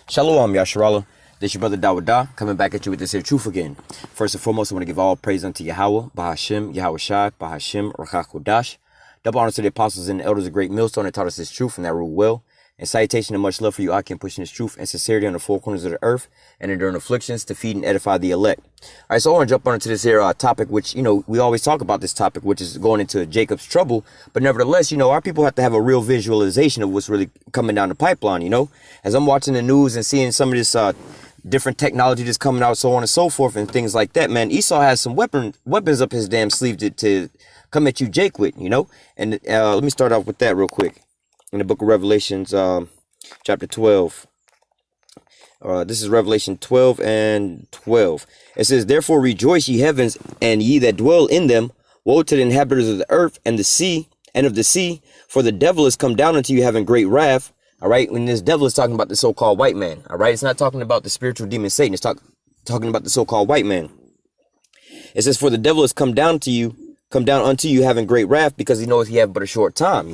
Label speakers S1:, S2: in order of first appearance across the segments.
S1: Shalom, Yasharallah. This your brother Dawadah, coming back at you with this here truth again. First and foremost, I want to give all praise unto YAHAWAH, BAHASHIM, YAHAWASHI, BAHASHIM, RACHAKODASH. Double honor to the apostles and the elders of Great Millstone that taught us this truth and that rule well. And salutation and much love for you, I can pushing this truth and sincerity on the four corners of the earth and enduring afflictions to feed and edify the elect. All right, so I want to jump on into this here topic, which, we always talk about this topic, which is going into Jacob's trouble. But nevertheless, our people have to have a real visualization of what's really coming down the pipeline, As I'm watching the news and seeing some of this different technology that's coming out, so on and so forth, and things like that, man, Esau has some weapons up his damn sleeve to come at you, Jake, with, And let me start off with that real quick. In the book of Revelations, chapter 12. This is Revelation 12 and 12. It says, "Therefore rejoice, ye heavens, and ye that dwell in them. Woe to the inhabitants of the earth and the sea, and of the sea, for the devil is come down unto you having great wrath." All right, when this devil is talking about the so-called white man, all right, it's not talking about the spiritual demon Satan. It's talking about the so-called white man. It says, "For the devil has come down unto you having great wrath, because he knows he have but a short time,"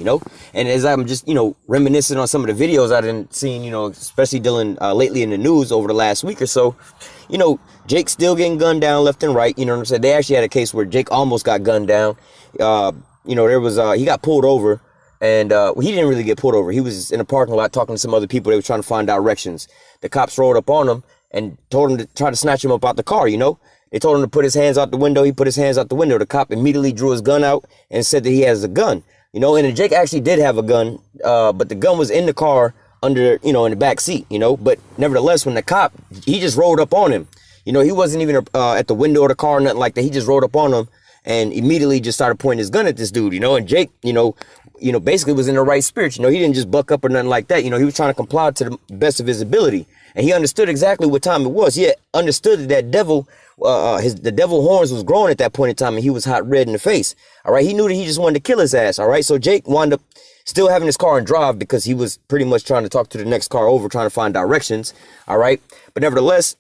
S1: And as I'm just, reminiscing on some of the videos I've been seeing, especially dealing lately in the news over the last week or so, Jake's still getting gunned down left and right. You know what I'm saying? They actually had a case where Jake almost got gunned down. There was, he got pulled over, and he didn't really get pulled over. He was in a parking lot talking to some other people. They were trying to find directions. The cops rolled up on him and told him to try to snatch him up out the car, They told him to put his hands out the window. He put his hands out the window. The cop immediately drew his gun out and said that he has a gun, and Jake actually did have a gun, but the gun was in the car under, in the back seat, but nevertheless, when the cop, he just rolled up on him, he wasn't even at the window of the car or nothing like that. He just rolled up on him and immediately just started pointing his gun at this dude, and Jake, basically was in the right spirit. He didn't just buck up or nothing like that. He was trying to comply to the best of his ability. And he understood exactly what time it was. He understood that devil, the devil horns was growing at that point in time, and he was hot red in the face. All right. He knew that he just wanted to kill his ass. All right. So Jake wound up still having his car in drive because he was pretty much trying to talk to the next car over, trying to find directions. All right. But nevertheless,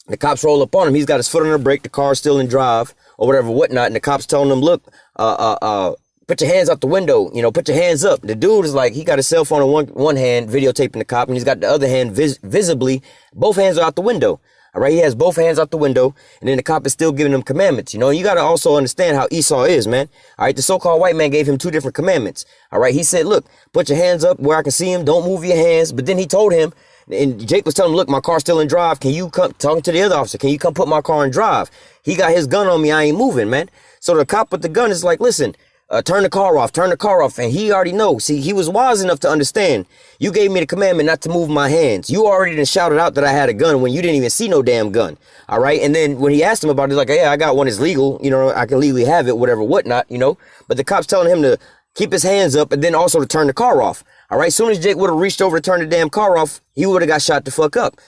S1: the cops roll up on him. He's got his foot on the brake. The car's still in drive or whatever, whatnot. And the cops telling him, look, put your hands out the window, put your hands up. The dude is like, he got his cell phone in one hand, videotaping the cop, and he's got the other hand visibly, both hands are out the window. All right, he has both hands out the window, and then the cop is still giving him commandments. You got to also understand how Esau is, man. All right, the so-called white man gave him two different commandments. All right, he said, look, put your hands up where I can see him. Don't move your hands. But then he told him, and Jake was telling him, look, my car's still in drive. Can you come, talking to the other officer, can you come put my car in drive? He got his gun on me. I ain't moving, man. So the cop with the gun is like, listen, turn the car off. And he already knows. See, he was wise enough to understand. You gave me the commandment not to move my hands. You already done shouted out that I had a gun when you didn't even see no damn gun. All right. And then when he asked him about it, he's like, yeah, I got one. It's legal. I can legally have it, whatever, whatnot, But the cop's telling him to keep his hands up and then also to turn the car off. All right. Soon as Jake would have reached over to turn the damn car off, he would have got shot the fuck up.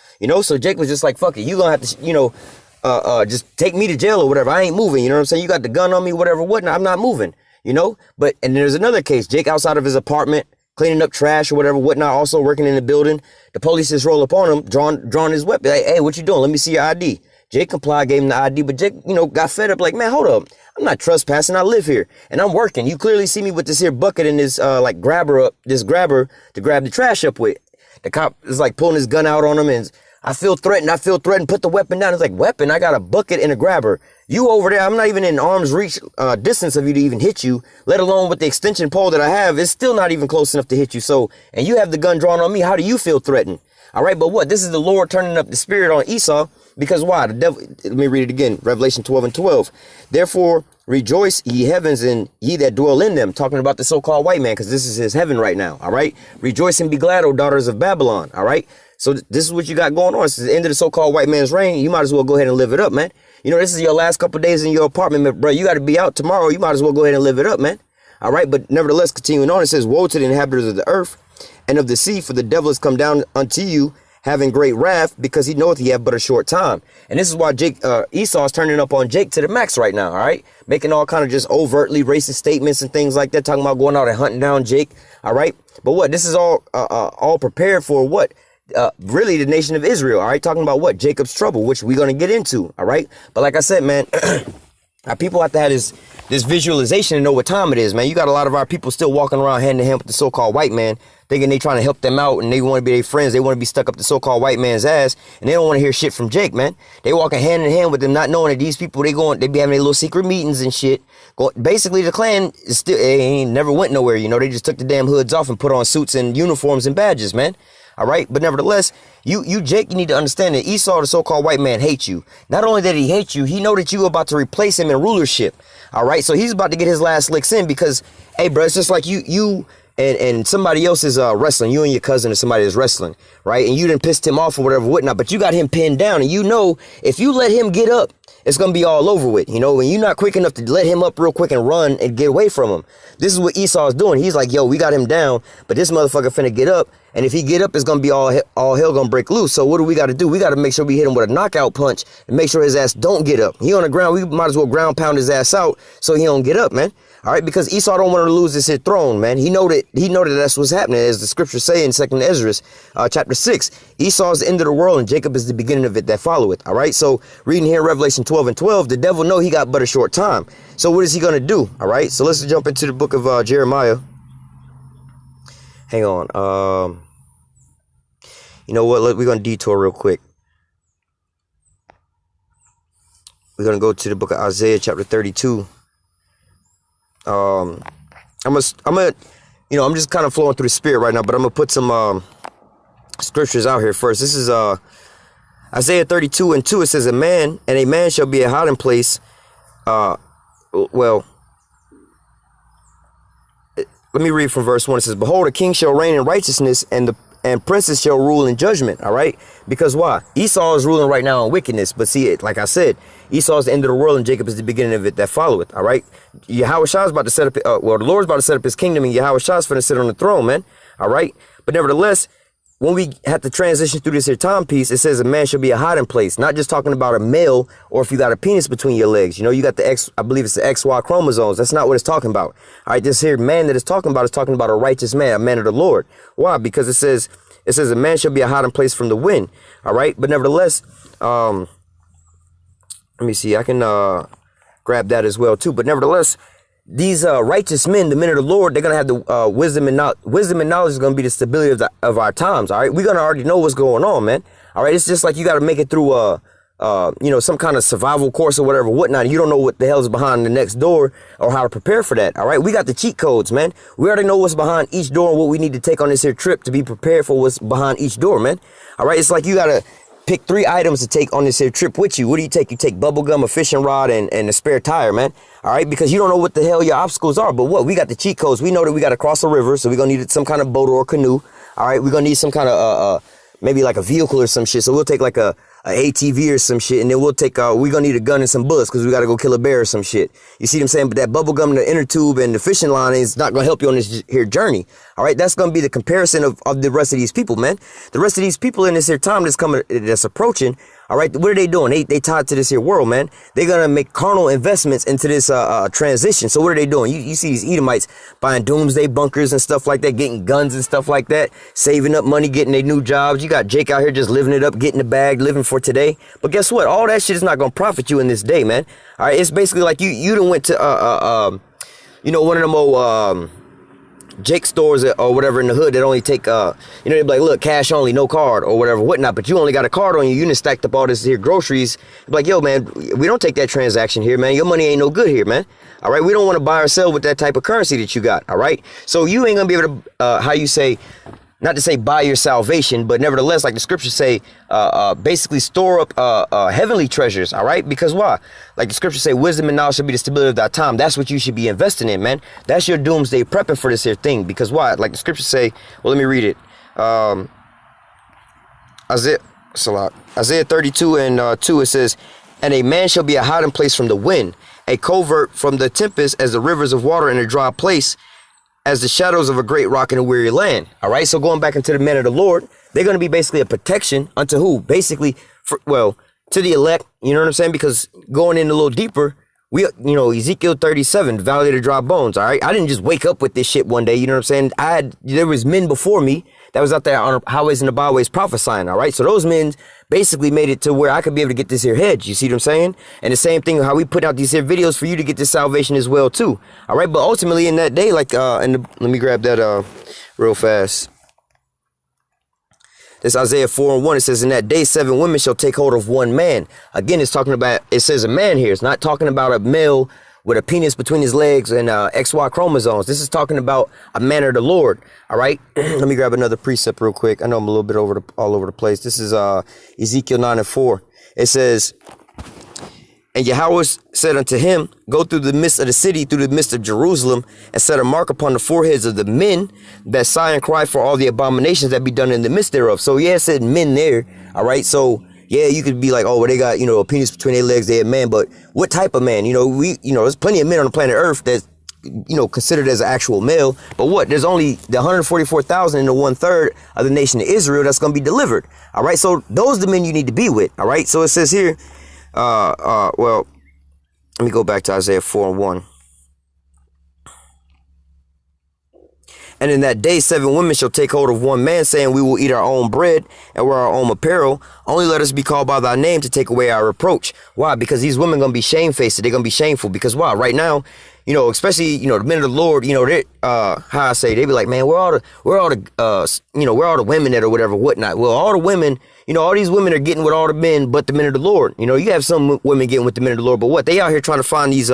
S1: So Jake was just like, fuck it. You gonna have to, just take me to jail or whatever. I ain't moving. You know what I'm saying? You got the gun on me, whatever, whatnot. I'm not moving. But, and there's another case, Jake outside of his apartment, cleaning up trash or whatever, whatnot, also working in the building. The police just roll up on him, drawing his weapon. Like, hey, what you doing? Let me see your ID. Jake complied, gave him the ID, but Jake, got fed up like, man, hold up. I'm not trespassing. I live here and I'm working. You clearly see me with this here bucket and this, grabber to grab the trash up with. The cop is like pulling his gun out on him and I feel threatened, put the weapon down. It's like, weapon? I got a bucket and a grabber. You over there, I'm not even in arm's reach distance of you to even hit you, let alone with the extension pole that I have. It's still not even close enough to hit you. So, and you have the gun drawn on me. How do you feel threatened? All right, but what? This is the Lord turning up the spirit on Esau. Because why? The devil, let me read it again. Revelation 12 and 12. "Therefore rejoice, ye heavens, and ye that dwell in them." Talking about the so-called white man, because this is his heaven right now. All right. "Rejoice and be glad, O daughters of Babylon." All right. So this is what you got going on. This is the end of the so-called white man's reign. You might as well go ahead and live it up, man. This is your last couple of days in your apartment, bro. You got to be out tomorrow. You might as well go ahead and live it up, man. All right. But nevertheless, continuing on, it says, "Woe to the inhabitants of the earth and of the sea, for the devil has come down unto you, having great wrath, because he knoweth he have but a short time." And this is why Esau is turning up on Jake to the max right now. All right. Making all kind of just overtly racist statements and things like that. Talking about going out and hunting down Jake. All right. But what? This is all prepared for what? Really the nation of Israel. All right. Talking about what? Jacob's trouble, which we're going to get into. All right. But like I said, man, Our people have to have this visualization and know what time it is, man. You got a lot of our people still walking around hand in hand with the so-called white man, thinking they trying to help them out and they want to be their friends. They want to be stuck up the so-called white man's ass, and they don't want to hear shit from Jake, man. They walking hand in hand with them, not knowing that these people, they be having their little secret meetings and shit. Basically, the Klan is still, they ain't never went nowhere, you know. They just took the damn hoods off and put on suits and uniforms and badges, man. All right, but nevertheless, you Jake, you need to understand that Esau, the so-called white man, hates you. Not only that he hates you, he know that you about to replace him in rulership. All right, so he's about to get his last licks in because, hey, bro, it's just like you and somebody else is wrestling. You and your cousin or somebody is wrestling, right? And you done pissed him off or whatever, whatnot. But you got him pinned down, and you know if you let him get up, it's gonna be all over with, you know. When you're not quick enough to let him up real quick and run and get away from him. This is what Esau is doing. He's like, yo, we got him down, but this motherfucker finna get up, and if he get up, it's gonna be all hell gonna break loose. So what do we got to do? We got to make sure we hit him with a knockout punch and make sure his ass don't get up. He on the ground. We might as well ground pound his ass out so he don't get up, man. All right, because Esau don't want to lose this here throne, man. He know that that's what's happening, as the scriptures say in 2nd Ezra, chapter 6. Esau is the end of the world, and Jacob is the beginning of it that followeth. All right, so reading here in Revelation 12 and 12, the devil know he got but a short time. So what is he gonna do? All right, so let's jump into the book of Jeremiah. Hang on. You know what? We're gonna detour real quick. We're gonna go to the book of Isaiah, chapter 32. I'm just kind of flowing through the spirit right now, but I'm gonna put some scriptures out here first. This is Isaiah 32 and 2. It says, a man shall be a hiding place. Let me read from verse 1. It says, behold, a king shall reign in righteousness, and princes shall rule in judgment. All right, because why? Esau is ruling right now in wickedness, but see it, like I said, Esau is the end of the world, and Jacob is the beginning of it that followeth. All right, YAHAWASHI is about to set up. The Lord's about to set up his kingdom, and YAHAWASHI is going to sit on the throne, man. All right, but nevertheless, when we have to transition through this here timepiece, it says a man should be a hiding place, not just talking about a male or if you got a penis between your legs. You know, you got the X, I believe it's the XY chromosomes. That's not what it's talking about. All right, this here man that it's talking about is talking about a righteous man, a man of the Lord. Why? Because it says a man shall be a hiding place from the wind. All right, but nevertheless, let me see, I can grab that as well too. But nevertheless, these righteous men, the men of the Lord, they're gonna have the wisdom and knowledge is gonna be the stability of our times. All right, we're gonna already know what's going on, man. All right, it's just like you got to make it through some kind of survival course or whatever, whatnot. You don't know what the hell is behind the next door or how to prepare for that. All right, we got the cheat codes, man. We already know what's behind each door and what we need to take on this here trip to be prepared for what's behind each door, man. All right, it's like you gotta pick 3 items to take on this here trip with you. What do you take? You take bubble gum, a fishing rod, and a spare tire, man. All right, because you don't know what the hell your obstacles are. But what? We got the cheat codes. We know that we got to cross a river, so we're gonna need some kind of boat or canoe. All right, we're gonna need some kind of maybe like a vehicle or some shit. So we'll take like a ATV or some shit, and then we'll take we're gonna need a gun and some bullets because we got to go kill a bear or some shit. You see what I'm saying? But that bubble gum, the inner tube, and the fishing line is not gonna help you on this here journey. All right, that's gonna be the comparison of the rest of these people, man. The rest of these people in this here time that's approaching. All right, what are they doing? They tied to this here world, man. They're gonna make carnal investments into this transition. So what are they doing? You see these Edomites buying doomsday bunkers and stuff like that, getting guns and stuff like that, saving up money, getting their new jobs. You got Jake out here just living it up, getting the bag, living for today. But guess what? All that shit is not gonna profit you in this day, man. All right, it's basically like you done went to one of them old Jake stores or whatever in the hood that only take they'd be like, look, cash only, no card or whatever, whatnot, but you only got a card on you. You done stacked up all this here groceries. Like, yo, man, we don't take that transaction here, man. Your money ain't no good here, man. All right, we don't want to buy or sell with that type of currency that you got. All right, so you ain't gonna be able to not to say buy your salvation, but nevertheless, like the scriptures say, basically store up heavenly treasures. All right, because why? Like the scriptures say, wisdom and knowledge should be the stability of thy time. That's what you should be investing in, man. That's your doomsday prepping for this here thing. Because why? Like the scriptures say, well, let me read it. Isaiah 32 and 2, it says, and a man shall be a hiding place from the wind, a covert from the tempest, as the rivers of water in a dry place, as the shadows of a great rock in a weary land. All right, so going back into the men of the Lord, they're going to be basically a protection unto who? Basically, to the elect, you know what I'm saying? Because going in a little deeper, Ezekiel 37, Valley of the Dry Bones, all right? I didn't just wake up with this shit one day, you know what I'm saying? There was men before me that was out there on the highways and the byways prophesying, all right? So those men basically made it to where I could be able to get this here hedge, you see what I'm saying? And the same thing, how we put out these here videos for you to get this salvation as well, too, all right? But ultimately in that day, like, let me grab that real fast. This Isaiah 4:1, it says, in that day, 7 women shall take hold of one man. Again, it's talking about, it says a man here. It's not talking about a male with a penis between his legs and XY chromosomes. This is talking about a man of the Lord. All right. Let me grab another precept real quick. I know I'm a little bit all over the place. This is Ezekiel 9:4. It says, and YAHAWAH said unto him, go through the midst of the city, through the midst of Jerusalem, and set a mark upon the foreheads of the men that sigh and cry for all the abominations that be done in the midst thereof. So yeah, it said men there. All right. So yeah, you could be like, oh, well, they got, a penis between their legs, they're a man. But what type of man? There's plenty of men on the planet Earth that's, considered as an actual male. But what? There's only the 144,000 in the 1/3 of the nation of Israel that's going to be delivered. All right. So those are the men you need to be with. All right. So it says here, well, let me go back to Isaiah 4:1. And in that day, 7 women shall take hold of one man, saying, we will eat our own bread and wear our own apparel. Only let us be called by thy name to take away our reproach. Why? Because these women going to be shamefaced. They're going to be shameful. Because why? Right now, especially, the men of the Lord, they, how I say, they be like, man, where all the women that or whatever, whatnot. Well, all the women, all these women are getting with all the men, but the men of the Lord. You have some women getting with the men of the Lord, but what? They out here trying to find these,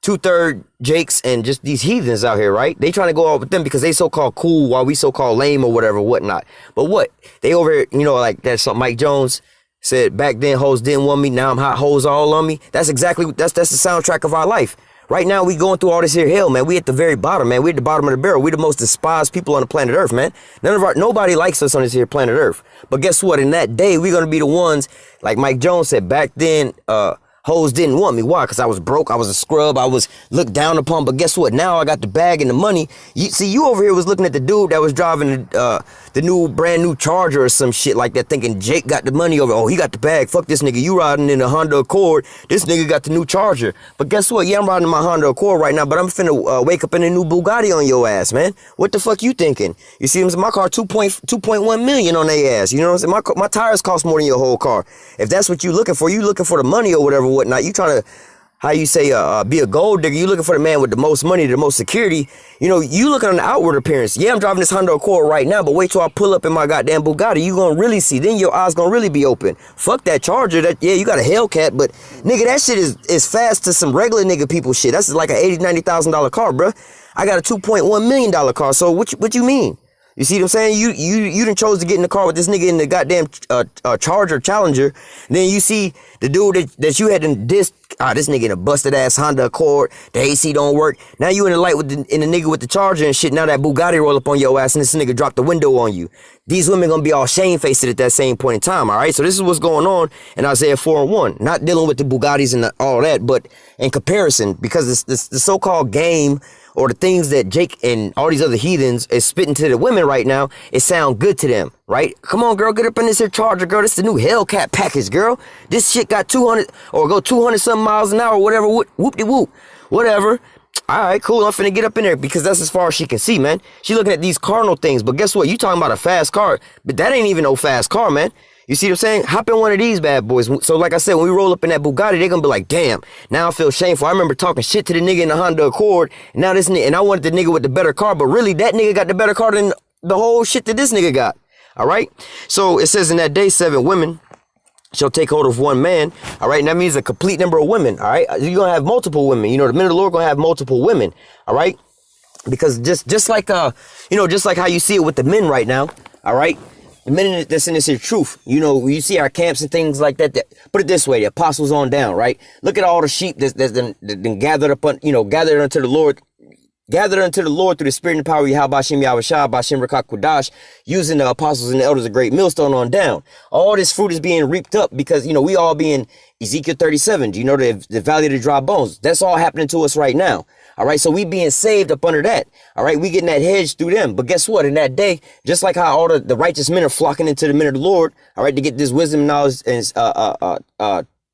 S1: 2/3 Jakes and just these heathens out here, right? They trying to go out with them because they so-called cool while we so-called lame or whatever, whatnot. But what? They over here, like that's something Mike Jones said, back then hoes didn't want me, now I'm hot, hoes all on me. That's exactly, that's the soundtrack of our life. Right now we going through all this here hell, man. We at the very bottom, man. We at the bottom of the barrel. We the most despised people on the planet Earth, man. Nobody likes us on this here planet Earth. But guess what? In that day, we're going to be the ones, like Mike Jones said, back then, hoes didn't want me. Why? Because I was broke. I was a scrub. I was looked down upon. But guess what? Now I got the bag and the money. You over here was looking at the dude that was driving the brand new Charger or some shit like that, thinking Jake got the money over. Oh, he got the bag. Fuck this nigga. You riding in a Honda Accord. This nigga got the new Charger. But guess what? Yeah, I'm riding in my Honda Accord right now, but I'm finna wake up in a new Bugatti on your ass, man. What the fuck you thinking? You see, my car 2.1 million on their ass. You know what I'm saying? My tires cost more than your whole car. If that's what you looking for the money or whatever, whatnot. You trying to, how you say, be a gold digger. You looking for the man with the most money, the most security. You looking on the outward appearance. Yeah, I'm driving this Honda Accord right now, but wait till I pull up in my goddamn Bugatti. You gonna really see. Then your eyes gonna really be open. Fuck that Charger. You got a Hellcat, but nigga, that shit is fast to some regular nigga people shit. That's like an $80,000-$90,000 car, bruh. I got a $2.1 million car. So what you mean? You see what I'm saying? You done chose to get in the car with this nigga in the goddamn Charger Challenger. And then you see the dude that you had in this nigga in a busted ass Honda Accord. The AC don't work. Now you in the light with the nigga with the Charger and shit. Now that Bugatti roll up on your ass and this nigga drop the window on you. These women gonna be all shamefaced at that same point in time. All right. So this is what's going on in Isaiah 4:1. Not dealing with the Bugattis and all that, but in comparison, because the so-called game or the things that Jake and all these other heathens is spitting to the women right now, it sound good to them, right? Come on, girl, get up in this here Charger, girl. This is the new Hellcat package, girl. This shit got 200 or go 200 something miles an hour or whatever. Whoop-de-whoop. Whatever. All right, cool. I'm finna get up in there because that's as far as she can see, man. She looking at these carnal things, but guess what? You talking about a fast car, but that ain't even no fast car, man. You see what I'm saying? Hop in one of these bad boys. So like I said, when we roll up in that Bugatti, they're going to be like, damn, now I feel shameful. I remember talking shit to the nigga in the Honda Accord. And now this nigga, and I wanted the nigga with the better car, but really that nigga got the better car than the whole shit that this nigga got. All right. So it says in that day, 7 women shall take hold of one man. All right. And that means a complete number of women. All right. You're going to have multiple women. The men of the Lord going to have multiple women. All right. Because just like, just like how you see it with the men right now. All right. The men that's in this here truth, you see our camps and things like that. Put it this way, the apostles on down, right? Look at all the sheep that's been gathered up on, gathered unto the Lord through the spirit and power of YAHAWASHI, YAHAWAH, using the apostles and the elders of great millstone on down. All this fruit is being reaped up because, we all be in Ezekiel 37. Do you know the valley of the dry bones? That's all happening to us right now. All right. So we being saved up under that. All right. We getting that hedge through them. But guess what? In that day, just like how all the righteous men are flocking into the men of the Lord. All right. To get this wisdom, knowledge, and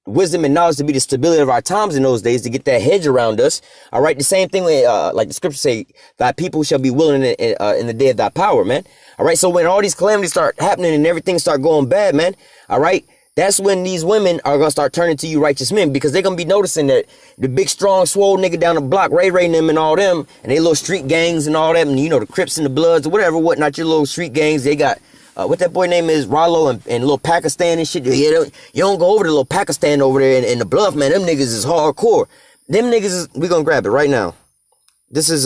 S1: wisdom and knowledge to be the stability of our times in those days, to get that hedge around us. All right. The same thing with, like the scriptures say, thy people shall be willing in the day of thy power, man. All right. So when all these calamities start happening and everything start going bad, man. All right. That's when these women are going to start turning to you righteous men, because they're going to be noticing that the big, strong, swole nigga down the block, Ray and them and all them, and they little street gangs and all that, and, you know, the Crips and the Bloods or whatever, whatnot, your little street gangs, they got, what that boy name is, Rollo and little Pakistan and shit. You don't go over to little Pakistan over there in the bluff, man. Them niggas is hardcore. Them niggas is, we going to grab it right now. This is,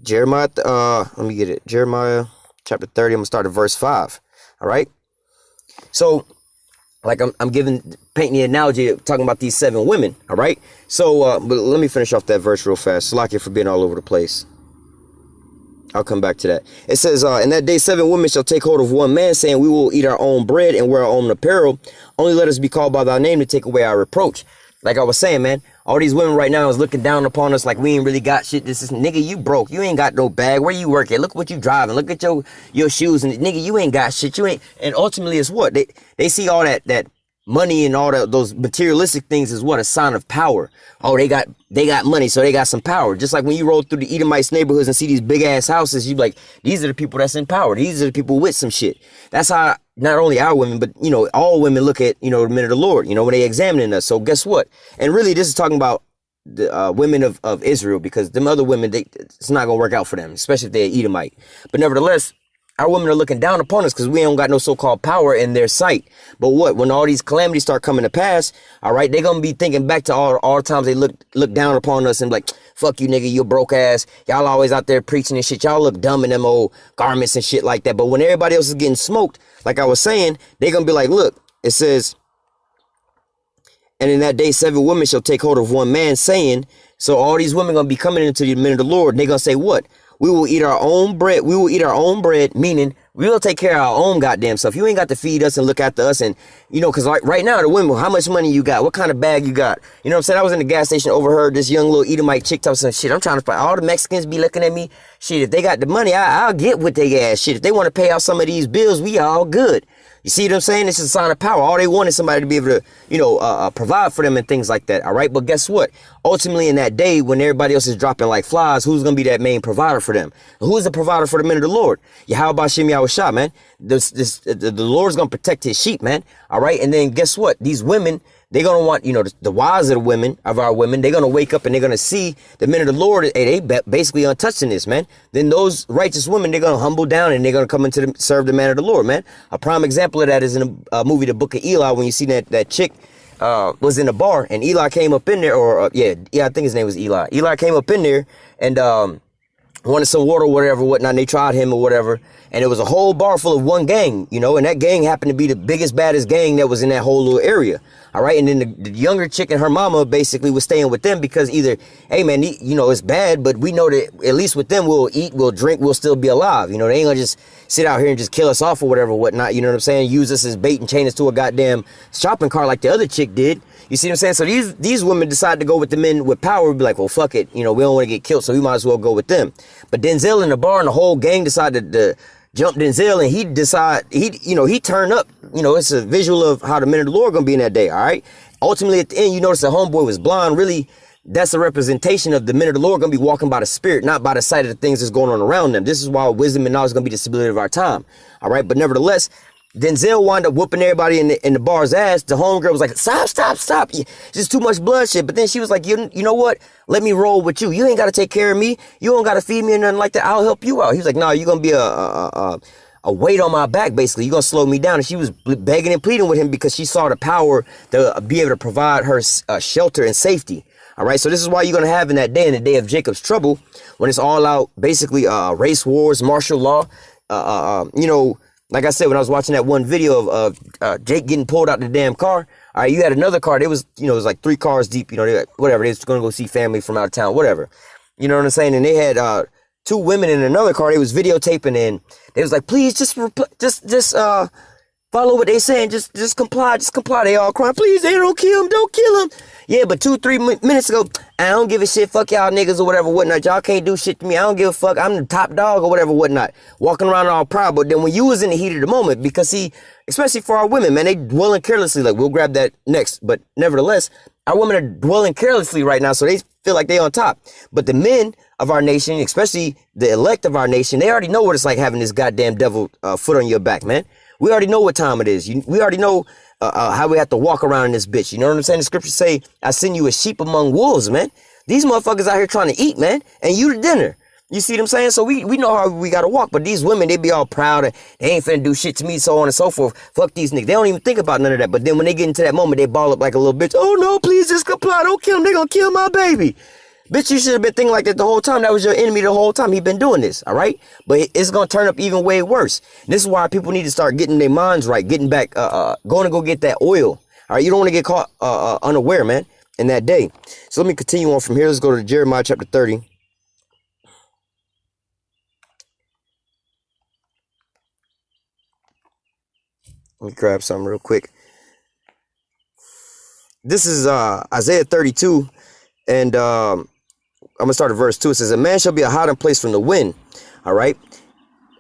S1: Jeremiah, let me get it. Jeremiah chapter 30, I'm going to start at verse 5. All right. So, like I'm painting the analogy of talking about these 7 women, all right? So, but let me finish off that verse real fast. Slack for being all over the place. I'll come back to that. It says, in that day 7 women shall take hold of one man, saying, we will eat our own bread and wear our own apparel. Only let us be called by thy name to take away our reproach. Like I was saying, man, all these women right now is looking down upon us like we ain't really got shit. This is, nigga, you broke. You ain't got no bag. Where you work at? Look what you driving. Look at your shoes. And nigga, you ain't got shit. You ain't. And ultimately, it's what? They see all that money and all those materialistic things is what? A sign of power. Oh, they got money, so they got some power. Just like when you roll through the Edomites neighborhoods and see these big ass houses, you be like, these are the people that's in power. These are the people with some shit. That's how not only our women, but, you know, all women look at, you know, the men of the Lord, you know, when they examining us. So guess what? And really, this is talking about the women of Israel, because them other women, it's not going to work out for them, especially if they're Edomite. But nevertheless, our women are looking down upon us because we don't got no so-called power in their sight. But what? When all these calamities start coming to pass, all right, they're going to be thinking back to all the times they look down upon us and like, fuck you, nigga, you broke ass. Y'all always out there preaching and shit. Y'all look dumb in them old garments and shit like that. But when everybody else is getting smoked, like I was saying, they're going to be like, look, it says, and in that day 7 women shall take hold of one man, saying, so all these women going to be coming into the men of the Lord, and they're going to say what? We will eat our own bread. We will eat our own bread, meaning we will take care of our own goddamn stuff. You ain't got to feed us and look after us. And, you know, because like right now, the women, how much money you got? What kind of bag you got? You know what I'm saying? I was in the gas station, overheard this young little Edomite chick talk some shit. I'm trying to find all the Mexicans be looking at me. Shit, if they got the money, I'll get with their ass. Shit, if they want to pay out some of these bills, we all good. You see what I'm saying? This is a sign of power. All they want is somebody to be able to, you know, provide for them and things like that. All right. But guess what? Ultimately, in that day, when everybody else is dropping like flies, who's going to be that main provider for them? Who is the provider for the men of the Lord? YAHAWASHI, YAHAWAH, man. The Lord's going to protect his sheep, man. All right. And then guess what? These women, they're going to want, you know, the wives of the women, of our women, they're going to wake up and they're going to see the men of the Lord, hey, they basically untouched in this, man. Then those righteous women, they're going to humble down and they're going to come into serve the man of the Lord, man. A prime example of that is in a movie, The Book of Eli, when you see that chick was in a bar and Eli came up in there, or yeah, I think his name was Eli. Eli came up in there and wanted some water or whatever, whatnot, and they tried him or whatever. And it was a whole bar full of one gang, you know, and that gang happened to be the biggest, baddest gang that was in that whole little area. All right. And then the younger chick and her mama basically was staying with them because either, hey, man, you know, it's bad, but we know that at least with them, we'll eat, we'll drink, we'll still be alive. You know, they ain't gonna just sit out here and just kill us off or whatever, whatnot. You know what I'm saying? Use us as bait and chain us to a goddamn shopping cart like the other chick did. You see what I'm saying? So these women decided to go with the men with power. Be like, well, fuck it. You know, we don't want to get killed, so we might as well go with them. But Denzel in the bar and the whole gang decided to jump Denzel, and he turned up. You know, it's a visual of how the men of the Lord are going to be in that day, all right? Ultimately, at the end, you notice the homeboy was blind. Really, that's a representation of the men of the Lord going to be walking by the Spirit, not by the sight of the things that's going on around them. This is why wisdom and knowledge is going to be the stability of our time, all right? But nevertheless, Denzel wound up whooping everybody in the bar's ass. The homegirl was like, stop. It's just too much bloodshed. But then she was like, you know what? Let me roll with you. You ain't got to take care of me. You don't got to feed me or nothing like that. I'll help you out. He was like, no, you're going to be a weight on my back, basically. You're going to slow me down. And she was begging and pleading with him because she saw the power to be able to provide her shelter and safety. All right. So this is why you're going to have in that day, in the day of Jacob's trouble, when it's all out, basically race wars, martial law, you know, like I said, when I was watching that one video of Jake getting pulled out the damn car, all right, you had another car. It was, you know, it was like 3 cars deep, you know, whatever. They was going to go see family from out of town, whatever. You know what I'm saying? And they had 2 women in another car. They was videotaping and they was like, please just Follow what they saying. Just comply. Just comply. They all crying. Please, they don't kill him. Don't kill him. Yeah, but 2-3 minutes ago, I don't give a shit. Fuck y'all niggas or whatever, whatnot. Y'all can't do shit to me. I don't give a fuck. I'm the top dog or whatever, whatnot. Walking around all proud. But then when you was in the heat of the moment, because see, especially for our women, man, they dwelling carelessly. Like, we'll grab that next. But nevertheless, our women are dwelling carelessly right now, so they feel like they on top. But the men of our nation, especially the elect of our nation, they already know what it's like having this goddamn devil foot on your back, man. We already know what time it is. We already know how we have to walk around in this bitch. You know what I'm saying? The scriptures say, I send you as sheep among wolves, man. These motherfuckers out here trying to eat, man. And you the dinner. You see what I'm saying? So we know how we got to walk. But these women, they be all proud and they ain't finna do shit to me, so on and so forth. Fuck these niggas. They don't even think about none of that. But then when they get into that moment, they ball up like a little bitch. Oh, no, please just comply. Don't kill them. They gonna kill my baby. Bitch, you should have been thinking like that the whole time. That was your enemy the whole time. He been doing this, all right? But it's going to turn up even way worse. And this is why people need to start getting their minds right, getting back, going to go get that oil. All right, you don't want to get caught unaware, man, in that day. So let me continue on from here. Let's go to Jeremiah chapter 30. Let me grab something real quick. This is Isaiah 32, and I'm going to start at verse 2. It says, a man shall be a hiding place from the wind. All right.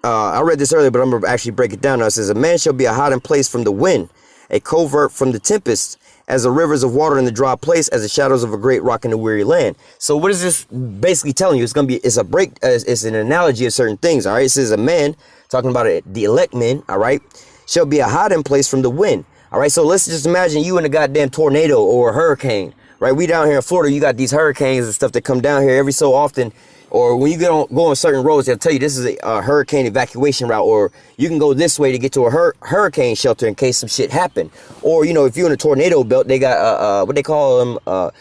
S1: I read this earlier, but I'm going to actually break it down now. It says, a man shall be a hiding place from the wind, a covert from the tempest, as the rivers of water in the dry place, as the shadows of a great rock in the weary land. So what is this basically telling you? It's an analogy of certain things. All right. It says a man, talking about the elect men, all right, shall be a hiding place from the wind. All right. So let's just imagine you in a goddamn tornado or a hurricane. Right, we down here in Florida, you got these hurricanes and stuff that come down here every so often. Or when you go on certain roads, they'll tell you this is a hurricane evacuation route. Or you can go this way to get to a hurricane shelter in case some shit happen. Or, you know, if you're in a tornado belt, they got what they call them,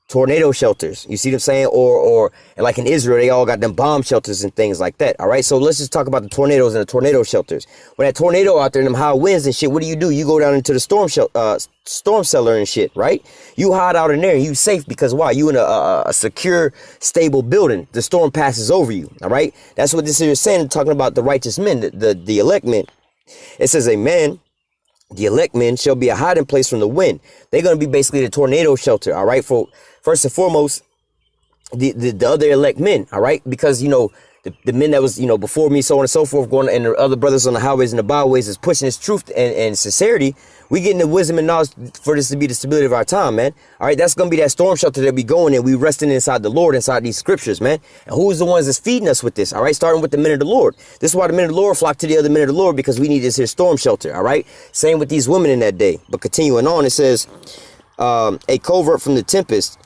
S1: tornado shelters. You see what I'm saying? Or like in Israel, they all got them bomb shelters and things like that. All right. So let's just talk about the tornadoes and the tornado shelters. When that tornado out there and them high winds and shit, what do? You go down into the storm cellar and shit, right? You hide out in there and you safe because why? You in a secure, stable building. The storm passes over you. All right. That's what this is saying, talking about the righteous men, the elect men. It says a man, the elect men shall be a hiding place from the wind. They're going to be basically the tornado shelter. All right. First and foremost, the other elect men, all right? Because, you know, the men that was, you know, before me, so on and so forth, going, and the other brothers on the highways and the byways is pushing this truth and sincerity. We getting the wisdom and knowledge for this to be the stability of our time, man. All right, that's going to be that storm shelter that we going in. We resting inside the Lord, inside these scriptures, man. And who's the ones that's feeding us with this, all right? Starting with the men of the Lord. This is why the men of the Lord flock to the other men of the Lord, because we need this here storm shelter, all right? Same with these women in that day. But continuing on, it says, a covert from the tempest,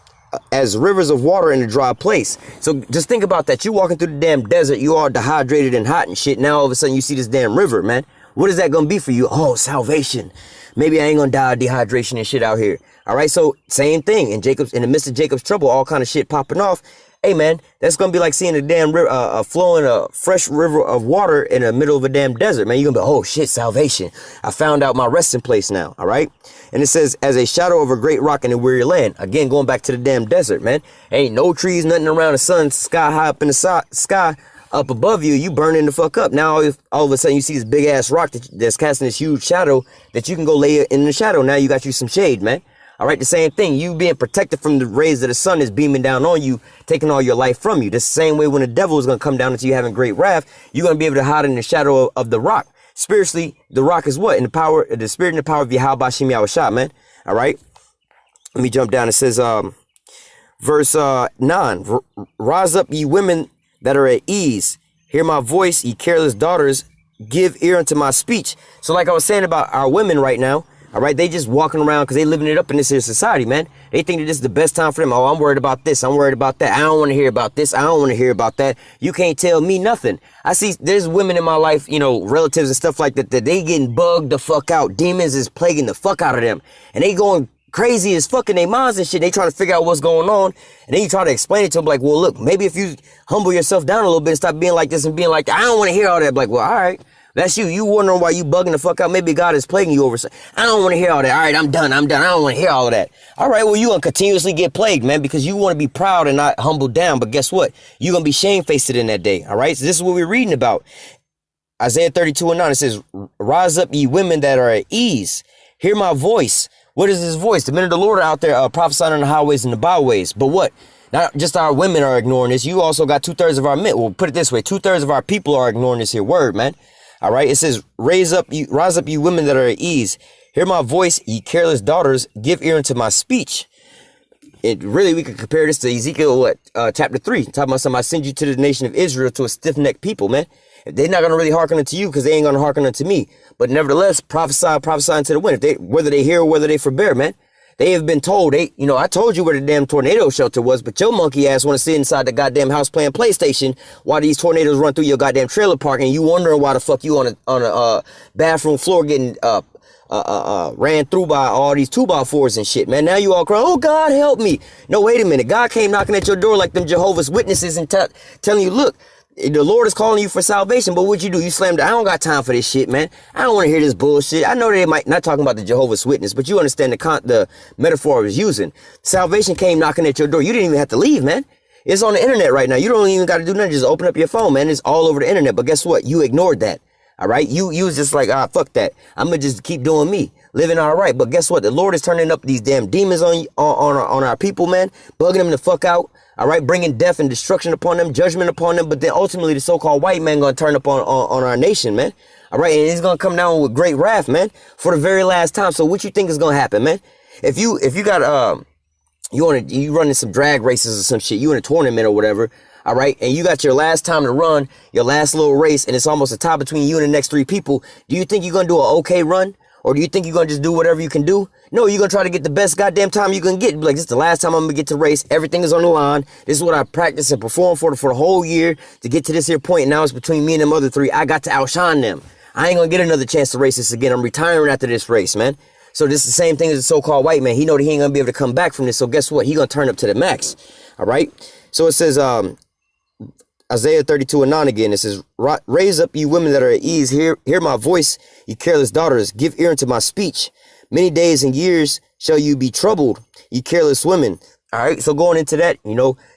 S1: as rivers of water in a dry place. So just think about that. You walking through the damn desert, you all dehydrated and hot and shit. Now all of a sudden you see this damn river, man. What is that going to be for you? Oh, salvation. Maybe I ain't going to die of dehydration and shit out here. All right. So same thing in the midst of Jacob's trouble, all kind of shit popping off. Hey, man, that's going to be like seeing a damn river, flowing a fresh river of water in the middle of a damn desert, man. You're going to be, oh, shit, salvation. I found out my resting place now, all right? And it says, as a shadow of a great rock in a weary land. Again, going back to the damn desert, man. Ain't no trees, nothing around, the sun, sky high up in the sky up above you. You burning the fuck up. Now, if all of a sudden you see this big-ass rock that's casting this huge shadow that you can go lay in the shadow. Now you got you some shade, man. All right, the same thing. You being protected from the rays of the sun is beaming down on you, taking all your life from you. The same way when the devil is going to come down into you having great wrath, you're going to be able to hide in the shadow of the rock. Spiritually, the rock is what? In the power, the spirit and the power of YAHAWASHI, man. All right. Let me jump down. It says, verse 9, rise up, ye women that are at ease. Hear my voice, ye careless daughters. Give ear unto my speech. So like I was saying about our women right now, all right, they just walking around because they living it up in this here society, man. They think that this is the best time for them. Oh, I'm worried about this. I'm worried about that. I don't want to hear about this. I don't want to hear about that. You can't tell me nothing. I see there's women in my life, you know, relatives and stuff like that they getting bugged the fuck out. Demons is plaguing the fuck out of them. And they going crazy as fucking their minds and shit. They trying to figure out what's going on. And then you try to explain it to them like, well, look, maybe if you humble yourself down a little bit and stop being like this and being like, I don't want to hear all that. Like, well, all right. That's you. You wondering why you bugging the fuck out. Maybe God is plaguing you over. I don't want to hear all that. All right, I'm done. I don't want to hear all of that. All right, well, you're going to continuously get plagued, man, because you want to be proud and not humbled down. But guess what? You're going to be shamefaced in that day. All right, so this is what we're reading about. Isaiah 32:9, it says, rise up, ye women that are at ease. Hear my voice. What is his voice? The men of the Lord are out there prophesying on the highways and the byways. But what? Not just our women are ignoring this. You also got 2/3 of our men. Well, put it this way. 2/3 of our people are ignoring this here word, man. All right. It says, rise up, you women that are at ease. Hear my voice, ye careless daughters. Give ear unto my speech. It really, we could compare this to Ezekiel, chapter 3. Talking about something, I send you to the nation of Israel, to a stiff-necked people, man. They're not going to really hearken unto you because they ain't going to hearken unto me. But nevertheless, prophesying to the wind. Whether they hear or whether they forbear, man. They have been told, I told you where the damn tornado shelter was, but your monkey ass want to sit inside the goddamn house playing PlayStation while these tornadoes run through your goddamn trailer park, and you wondering why the fuck you on a bathroom floor getting ran through by all these 2x4s and shit, man. Now you all crying, oh, God, help me. No, wait a minute. God came knocking at your door like them Jehovah's Witnesses and telling you, look, the Lord is calling you for salvation, but what you do? You slammed it. I don't got time for this shit, man. I don't want to hear this bullshit. I know they might not talking about the Jehovah's Witness, but you understand the metaphor I was using. Salvation came knocking at your door. You didn't even have to leave, man. It's on the internet right now. You don't even got to do nothing. Just open up your phone, man. It's all over the internet. But guess what? You ignored that. All right. You was just like, fuck that. I'm going to just keep doing me, living all right. But guess what? The Lord is turning up these damn demons on our people, man, bugging them the fuck out. All right. Bringing death and destruction upon them, judgment upon them. But then ultimately the so-called white man going to turn up on our nation, man. All right. And he's going to come down with great wrath, man, for the very last time. So what you think is going to happen, man? If you got, you running some drag races or some shit, you in a tournament or whatever. All right. And you got your last time to run, your last little race, and it's almost a tie between you and the next 3 people. Do you think you're going to do an okay run? Or do you think you're going to just do whatever you can do? No, you're going to try to get the best goddamn time you can get. Like, this is the last time I'm going to get to race. Everything is on the line. This is what I practiced and performed for the whole year to get to this here point. And now it's between me and them other 3. I got to outshine them. I ain't going to get another chance to race this again. I'm retiring after this race, man. So this is the same thing as the so-called white man. He know that he ain't going to be able to come back from this. So guess what? He going to turn up to the max. All right. So it says, Isaiah 32:9 again, it says, raise up, you women that are at ease. Hear my voice, ye careless daughters. Give ear unto my speech. Many days and years shall you be troubled, ye careless women. All right. So going into that,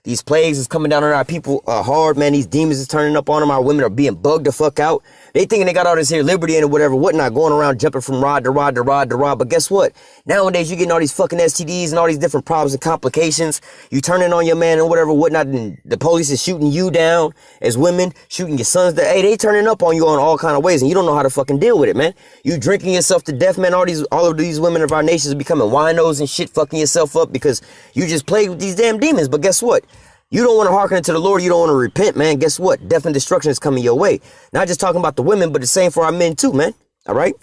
S1: these plagues is coming down on our people hard, man. These demons is turning up on them. Our women are being bugged the fuck out. They thinking they got all this here liberty and whatever, whatnot, going around jumping from rod to rod to rod to rod. But guess what? Nowadays, you're getting all these fucking STDs and all these different problems and complications. You turning on your man and whatever, whatnot, and the police is shooting you down as women, shooting your sons. Hey, they turning up on you on all kind of ways, and you don't know how to fucking deal with it, man. You drinking yourself to death, man. All of these women of our nations are becoming winos and shit, fucking yourself up because you just played with these damn demons. But guess what? You don't want to hearken to the Lord. You don't want to repent, man. Guess what? Death and destruction is coming your way. Not just talking about the women, but the same for our men too, man. All right.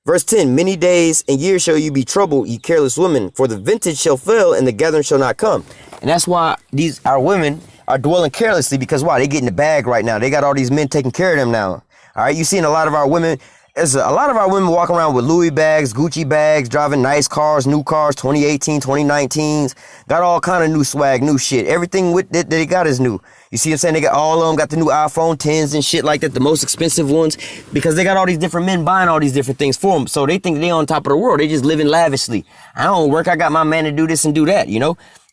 S1: Verse 10, many days and years shall you be troubled, ye careless women, for the vintage shall fail and the gathering shall not come. And that's why our women are dwelling carelessly, because why? They get in the bag right now. They got all these men taking care of them now. All right. You seeing a lot of our women. There's a lot of our women walking around with Louis bags, Gucci bags, driving nice cars, new cars, 2018, 2019s. Got all kind of new swag, new shit. Everything with that they got is new. You see what I'm saying? They got all of them, got the new iPhone 10s and shit like that, the most expensive ones, because they got all these different men buying all these different things for them. So they think they on top of the world. They just living lavishly. I don't work. I got my man to do this and do that,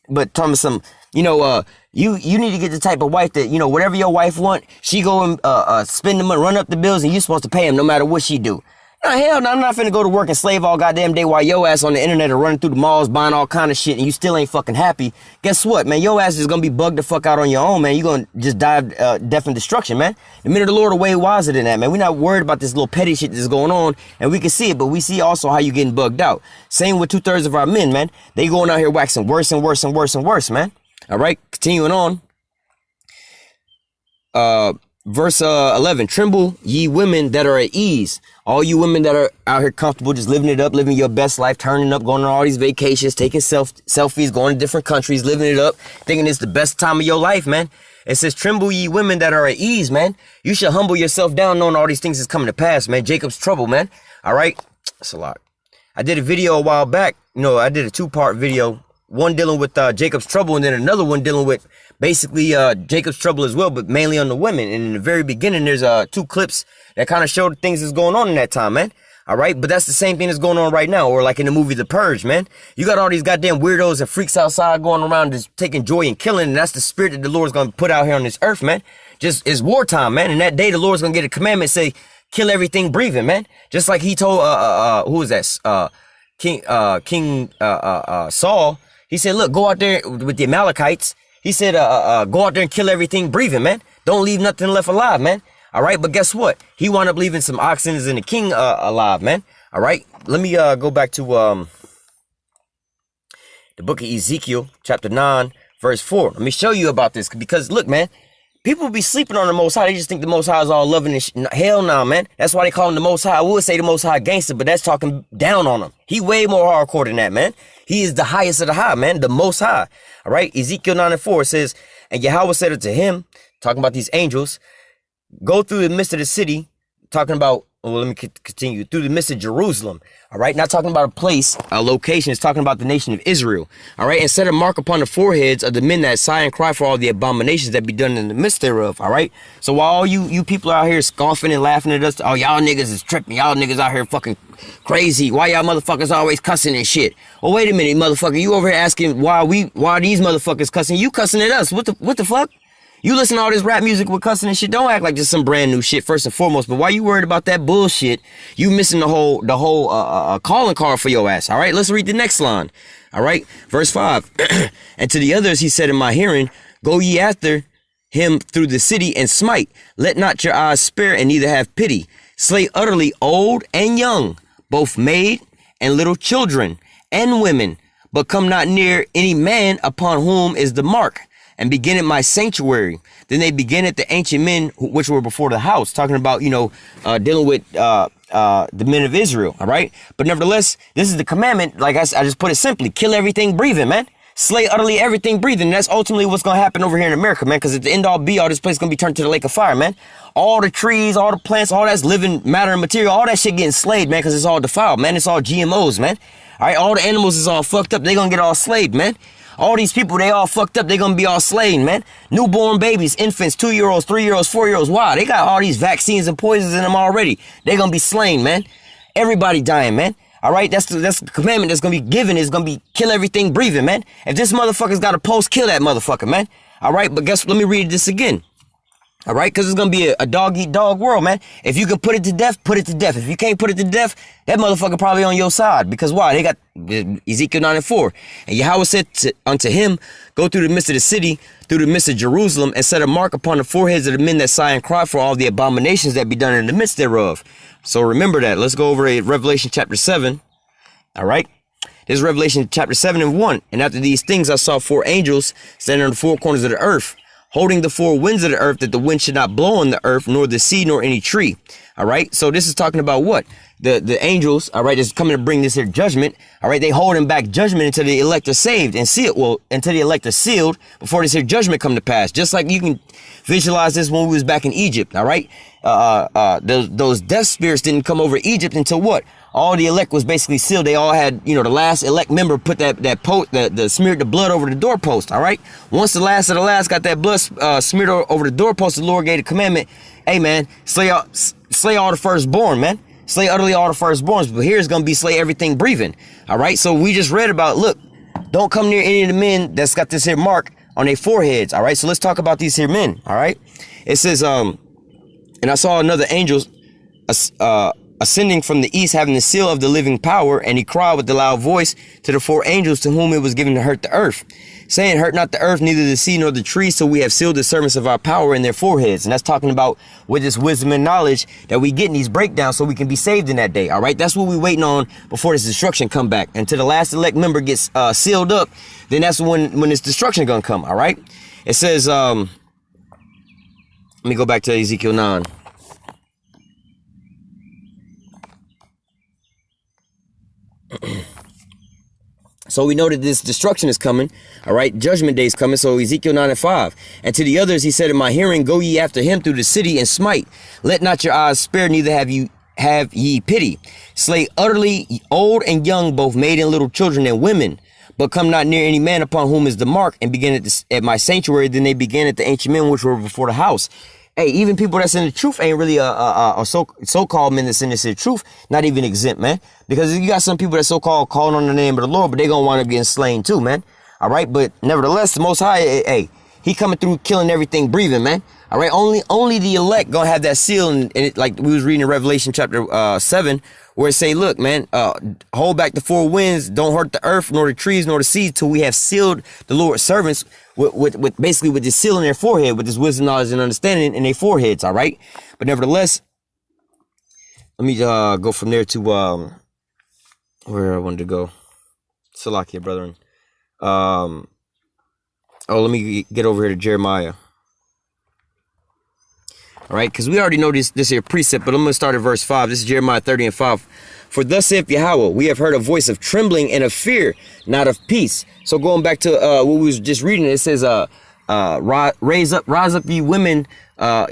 S1: But talking about some, you need to get the type of wife that, whatever your wife want, she go and spend the money, run up the bills, and you supposed to pay him no matter what she do. No, hell no, I'm not finna go to work and slave all goddamn day while your ass on the internet and running through the malls buying all kind of shit and you still ain't fucking happy. Guess what, man? Your ass is gonna be bugged the fuck out on your own, man. You gonna just die of death and destruction, man. The minute of the Lord are way wiser than that, man. We're not worried about this little petty shit that's going on, and we can see it, but we see also how you getting bugged out. Same with 2/3 of our men, man. They going out here waxing worse and worse and worse and worse, man. All right, continuing on. Verse 11, tremble ye women that are at ease. All you women that are out here comfortable, just living it up, living your best life, turning up, going on all these vacations, taking selfies, going to different countries, living it up, thinking it's the best time of your life, man. It says, tremble ye women that are at ease, man. You should humble yourself down knowing all these things is coming to pass, man. Jacob's trouble, man. All right. That's a lot. I did a video a while back. I did a 2-part video. One dealing with Jacob's trouble, and then another one dealing with basically Jacob's trouble as well, but mainly on the women. And in the very beginning, there's 2 clips that kind of show the things that's going on in that time, man. All right. But that's the same thing that's going on right now, or like in the movie The Purge, man. You got all these goddamn weirdos and freaks outside going around just taking joy in killing. And that's the spirit that the Lord's going to put out here on this earth, man. Just it's wartime, man. And that day the Lord's gonna get a commandment, say, kill everything breathing, man. Just like he told who was that? King Saul. He said, look, go out there with the Amalekites. He said, go out there and kill everything breathing, man. Don't leave nothing left alive, man. All right, but guess what? He wound up leaving some oxen and the king alive, man. All right, let me go back to the book of Ezekiel, chapter 9, verse 4. Let me show you about this, because look, man, people be sleeping on the Most High. They just think the Most High is all loving and shit. Hell no, man. That's why they call him the Most High. I would say the Most High gangster, but that's talking down on him. He way more hardcore than that, man. He is the highest of the high, man, the Most High. All right, Ezekiel 9 and 4 says, and Yahweh said unto him, talking about these angels, go through the midst of the city, talking about, well, let me continue, through the midst of Jerusalem. All right, not talking about a place, a location. It's talking about the nation of Israel. All right, and set a mark upon the foreheads of the men that sigh and cry for all the abominations that be done in the midst thereof. All right, so while all you people out here scoffing and laughing at us, oh, y'all niggas is tripping, y'all niggas out here fucking crazy, why y'all motherfuckers always cussing and shit? Well, wait a minute, motherfucker, you over here asking why these motherfuckers cussing? You cussing at us? What the fuck? You listen to all this rap music with cussing and shit. Don't act like just some brand new shit first and foremost. But why you worried about that bullshit? You missing the whole calling card for your ass. All right, let's read the next line. All right, verse 5. And to the others he said in my hearing, go ye after him through the city and smite. Let not your eyes spare and neither have pity. Slay utterly old and young, both maid and little children and women, but come not near any man upon whom is the mark. And begin at my sanctuary. Then they begin at the ancient men which were before the house, talking about, dealing with the men of Israel. All right. But nevertheless, this is the commandment. Like I just put it simply, kill everything breathing, man. Slay utterly everything breathing. And that's ultimately what's going to happen over here in America, man. Because at the end all be all, this place is going to be turned to the lake of fire, man. All the trees, all the plants, all that's living matter and material, all that shit getting slayed, man, because it's all defiled, man. It's all GMOs, man. All right. All the animals is all fucked up. They're going to get all slayed, man. All these people, they all fucked up. They gonna be all slain, man. Newborn babies, infants, 2-year-olds, 3-year-olds, 4-year-olds. Wow, they got all these vaccines and poisons in them already. They gonna be slain, man. Everybody dying, man. All right, that's the commandment that's gonna be given. Is gonna be kill everything breathing, man. If this motherfucker's got a post, kill that motherfucker, man. All right, but guess what? Let me read this again. All right, because it's going to be a dog-eat-dog world, man. If you can put it to death, put it to death. If you can't put it to death, that motherfucker probably on your side. Because why? They got Ezekiel 9 and 4. And Yahweh said unto him, go through the midst of the city, through the midst of Jerusalem, and set a mark upon the foreheads of the men that sigh and cry for all the abominations that be done in the midst thereof. So remember that. Let's go over Revelation chapter 7. All right. This is Revelation chapter 7 and 1. And after these things, I saw 4 angels standing on the 4 corners of the earth, holding the 4 winds of the earth, that the wind should not blow on the earth, nor the sea, nor any tree. All right. So this is talking about what? The angels, all right, is coming to bring this here judgment. All right. They holding back judgment until the elect are saved and sealed. Well, until the elect are sealed before this here judgment come to pass. Just like you can visualize this when we was back in Egypt. All right. Those death spirits didn't come over Egypt until what? All the elect was basically sealed. They all had, the last elect member put the smeared the blood over the doorpost. All right. Once the last of the last got that blood smeared over the doorpost, the Lord gave the commandment, hey man, slay all the firstborn, man. Slay utterly all the firstborns. But here's going to be slay everything breathing. All right. So we just read about, look, don't come near any of the men that's got this here mark on their foreheads. All right. So let's talk about these here men. All right. It says, and I saw another angel, ascending from the east, having the seal of the living power, and he cried with a loud voice to the 4 angels to whom it was given to hurt the earth, saying, hurt not the earth, neither the sea nor the trees, till we have sealed the servants of our power in their foreheads. And that's talking about with this wisdom and knowledge that we get in these breakdowns so we can be saved in that day. All right, that's what we're waiting on before this destruction come back. Until the last elect member gets sealed up, then that's when this destruction gonna come. All right, it says, let me go back to Ezekiel 9. So we know that this destruction is coming. All right. Judgment day is coming. So Ezekiel 9 and 5. And to the others, he said in my hearing, go ye after him through the city and smite. Let not your eyes spare, neither have ye pity. Slay utterly old and young, both maid and little children and women. But come not near any man upon whom is the mark, and begin at my sanctuary. Then they began at the ancient men which were before the house. Hey, even people that's in the truth ain't really a so-called men that's in this truth, not even exempt, man. Because you got some people that so-called calling on the name of the Lord, but they gonna wind up getting slain too, man. All right, but nevertheless, the Most High, hey, he coming through killing everything breathing, man. All right, only the elect gonna have that seal, and it, like we was reading in Revelation chapter 7, where it say, look, man, hold back the four winds, don't hurt the earth, nor the trees, nor the seas, till we have sealed the Lord's servants with basically with this seal in their forehead, with this wisdom, knowledge, and understanding in their foreheads. All right, but nevertheless, let me go from there to where I wanted to go. Salakia, brethren. Let me get over here to Jeremiah. All right, because we already know this here precept, but I'm going to start at verse 5. This is Jeremiah 30 and 5. For thus saith Yahawah, we have heard a voice of trembling and of fear, not of peace. So going back to what we was just reading, it says, rise up, ye women,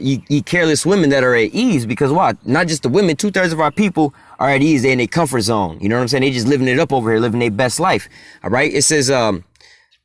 S1: ye careless women that are at ease. Because why? Not just the women, 2/3 of our people are at ease. They're in a comfort zone. You know what I'm saying? They just living it up over here, living their best life. All right, it says,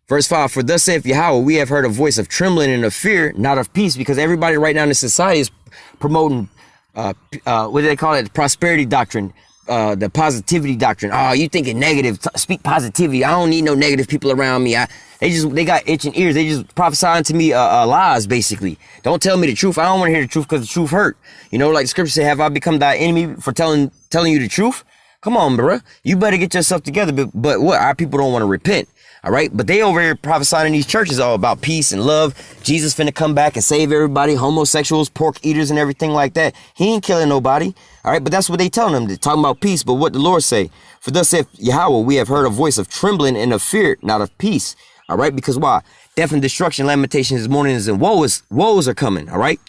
S1: verse 5, for thus saith Yahawah, we have heard a voice of trembling and of fear, not of peace, because everybody right now in the society is promoting, what do they call it? Prosperity doctrine, the positivity doctrine. Oh, you thinking negative, speak positivity. I don't need no negative people around me. They got itching ears. They just prophesying to me lies, basically. Don't tell me the truth. I don't want to hear the truth because the truth hurt. You know, like the scripture say, have I become thy enemy for telling you the truth? Come on, bro. You better get yourself together. But what? Our people don't want to repent. All right, but they over here prophesying in these churches all about peace and love. Jesus finna come back and save everybody, homosexuals, pork eaters, and everything like that. He ain't killing nobody. All right, but that's what they telling them. They're talking about peace, but what the Lord say? For thus saith Yahawah, we have heard a voice of trembling and of fear, not of peace. All right, because why? Death and destruction, lamentations, mournings, and woes are coming. All right,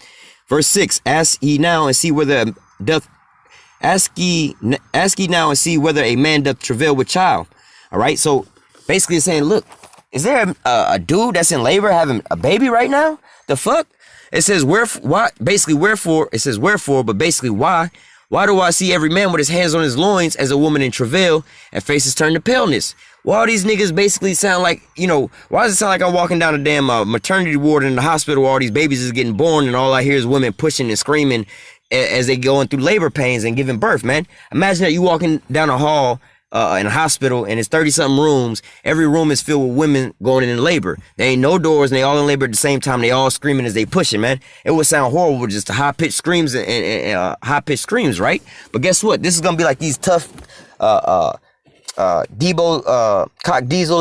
S1: verse 6. Ask ye now and see whether ask ye now and see whether a man doth travail with child. All right, so basically it's saying, look, is there a dude that's in labor having a baby right now? The fuck? It says, wherefore, it says, wherefore, but basically, why? Why do I see every man with his hands on his loins as a woman in travail and faces turned to paleness? Why all these niggas basically sound like, you know, why does it sound like I'm walking down a damn maternity ward in the hospital where all these babies is getting born and all I hear is women pushing and screaming as they going through labor pains and giving birth, man? Imagine that you walking down a hall in a hospital and it's 30-something rooms. Every room is filled with women going in labor. There ain't no doors and they all in labor at the same time. They all screaming as they pushing, man. It would sound horrible, just the high-pitched screams and high-pitched screams, right? But guess what? This is gonna be like these tough cock diesel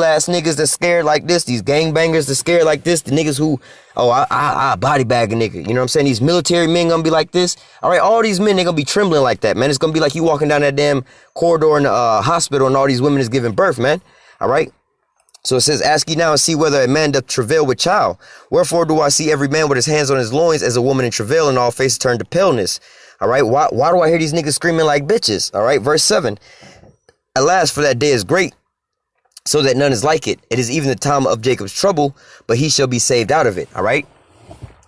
S1: ass niggas that's scared like this, these gangbangers that's scared like this, the niggas who, I body bag a nigga, you know what I'm saying? These military men gonna be like this. All right, all these men, they gonna be trembling like that, man. It's gonna be like you walking down that damn corridor in the hospital and all these women is giving birth, man. All right. So it says, ask ye now and see whether a man doth travail with child. Wherefore do I see every man with his hands on his loins as a woman in travail and all faces turned to paleness. All right. Why do I hear these niggas screaming like bitches? All right. Verse 7. Alas, for that day is great, so that none is like it. It is even the time of Jacob's trouble, but he shall be saved out of it. All right.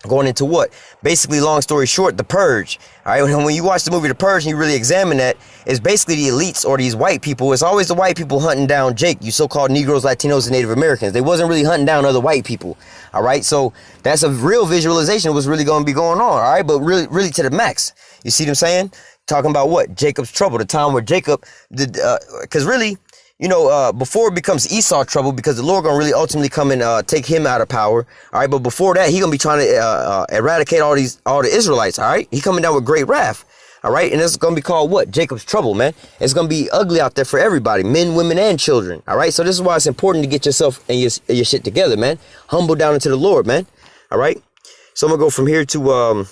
S1: Going into what? Basically, long story short, The Purge. All right. When you watch the movie The Purge and you really examine that, it's basically the elites or these white people. It's always the white people hunting down Jake, you so-called Negroes, Latinos, and Native Americans. They wasn't really hunting down other white people. All right. So that's a real visualization of what's really going to be going on. All right. But really to the max. You see what I'm saying? Talking about what? Jacob's trouble, the time where Jacob did, because really, you know, before it becomes Esau trouble, because the Lord gonna really ultimately come and take him out of power. All right, but before that, he gonna be trying to eradicate all the Israelites. All right, he coming down with great wrath. All right, and it's gonna be called what? Jacob's trouble, man. It's gonna be ugly out there for everybody, men, women, and children. All right, so this is why it's important to get yourself and your shit together, man. Humble down into the Lord, man. All right, so I'm gonna go from here to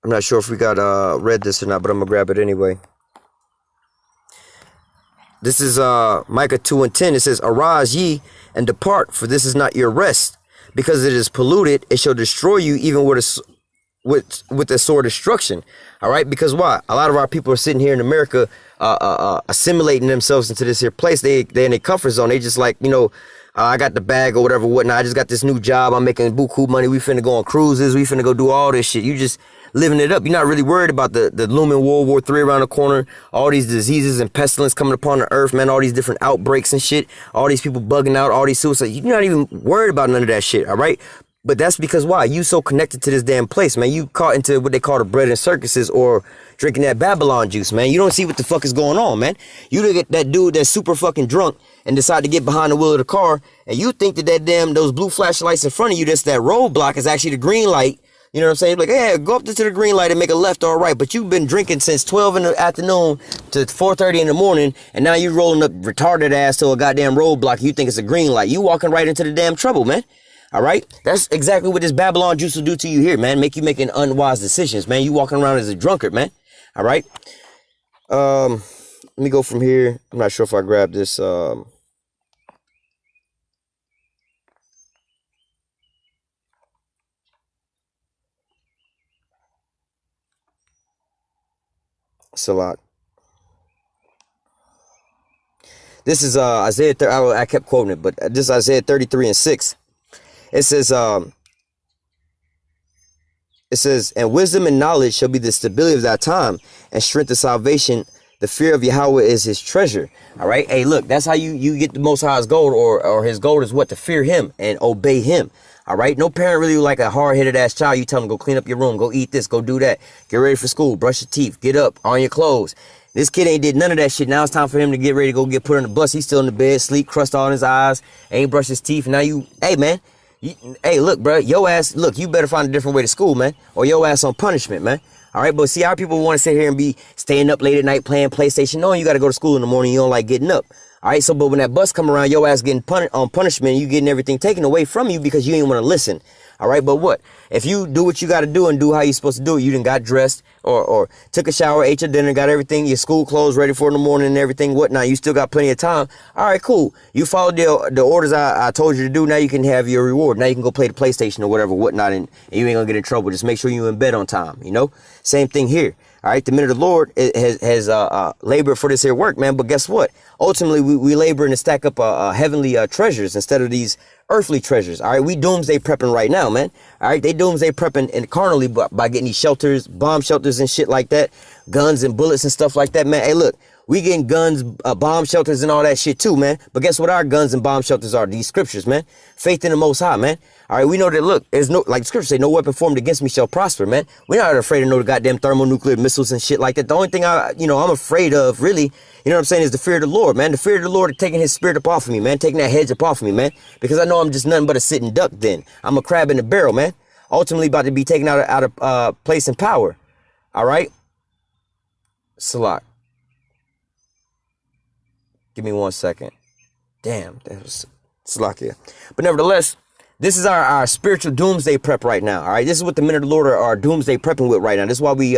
S1: I'm not sure if we got read this or not, but I'm gonna grab it anyway. This is Micah 2 and 10. It says, arise ye and depart, for this is not your rest, because it is polluted. It shall destroy you even with a sore destruction. All right, because why? A lot of our people are sitting here in America, assimilating themselves into this here place. They're in a comfort zone. They just like, you know, I got the bag or whatever, whatnot. I just got this new job. I'm making buku money. We finna go on cruises. We finna go do all this shit. You just living it up. You're not really worried about the looming World War III around the corner, all these diseases and pestilence coming upon the earth, man, all these different outbreaks and shit, all these people bugging out, all these suicides. You're not even worried about none of that shit, all right? But that's because why? You so connected to this damn place, man. You caught into what they call the bread and circuses, or drinking that Babylon juice, man. You don't see what the fuck is going on, man. You look at that dude that's super fucking drunk and decide to get behind the wheel of the car, and you think that those blue flashlights in front of you, that's that roadblock, is actually the green light. You know what I'm saying? Like, hey, go up to the green light and make a left or a right. But you've been drinking since 12 in the afternoon to 4:30 in the morning, and now you rolling up retarded ass to a goddamn roadblock. You think it's a green light. You walking right into the damn trouble, man. All right? That's exactly what this Babylon juice will do to you here, man. Make you making unwise decisions, man. You walking around as a drunkard, man. All right? Let me go from here. I'm not sure if I grabbed this. Salat. This is Isaiah. I kept quoting it, but this is Isaiah 33:6. It says, and wisdom and knowledge shall be the stability of that time, and strength of salvation. The fear of Yahweh is his treasure. All right. Hey, look, that's how you get the Most High's gold, or his gold is what? To fear him and obey him. All right. No parent really like a hard-headed ass child. You tell them, go clean up your room, go eat this, go do that, get ready for school, brush your teeth, get up, on your clothes. This kid ain't did none of that shit. Now it's time for him to get ready to go get put on the bus. He's still in the bed, sleep, crust all in his eyes, ain't brushed his teeth. Now hey man, hey, look, bro, your ass, look, you better find a different way to school, man, or your ass on punishment, man. All right, but see how people want to sit here and be staying up late at night playing PlayStation, knowing you got to go to school in the morning, you don't like getting up. All right, so but when that bus come around, your ass getting on punishment, you getting everything taken away from you because you ain't want to listen. All right, but what? If you do what you got to do and do how you supposed to do it, you done got dressed or took a shower, ate your dinner, got everything, your school clothes ready for in the morning and everything, whatnot. You still got plenty of time. All right, cool. You followed the orders I told you to do. Now you can have your reward. Now you can go play the PlayStation or whatever, whatnot, and you ain't gonna get in trouble. Just make sure you in bed on time, you know? Same thing here. All right, the minute of the Lord has labored for this here work, man. But guess what? Ultimately, we labor and stack up heavenly treasures instead of these earthly treasures. All right, we doomsday prepping right now, man. All right, they doomsday prepping and carnally by getting these shelters, bomb shelters and shit like that, guns and bullets and stuff like that, man. Hey, look, we getting guns, bomb shelters and all that shit too, man. But guess what our guns and bomb shelters are? These scriptures, man. Faith in the Most High, man. All right, we know that, look, there's no, like the scriptures say, no weapon formed against me shall prosper, man. We're not afraid of no goddamn thermonuclear missiles and shit like that. The only thing I'm afraid of, really, you know what I'm saying, is the fear of the Lord, man. The fear of the Lord is taking his spirit up off of me, man. Taking that hedge up off of me, man. Because I know I'm just nothing but a sitting duck then. I'm a crab in the barrel, man. Ultimately about to be taken out of place and power. All right? Salat. Give me 1 second. Damn, that was Salat here. But nevertheless, this is our spiritual doomsday prep right now. All right, this is what the men of the Lord are doomsday prepping with right now. This is why we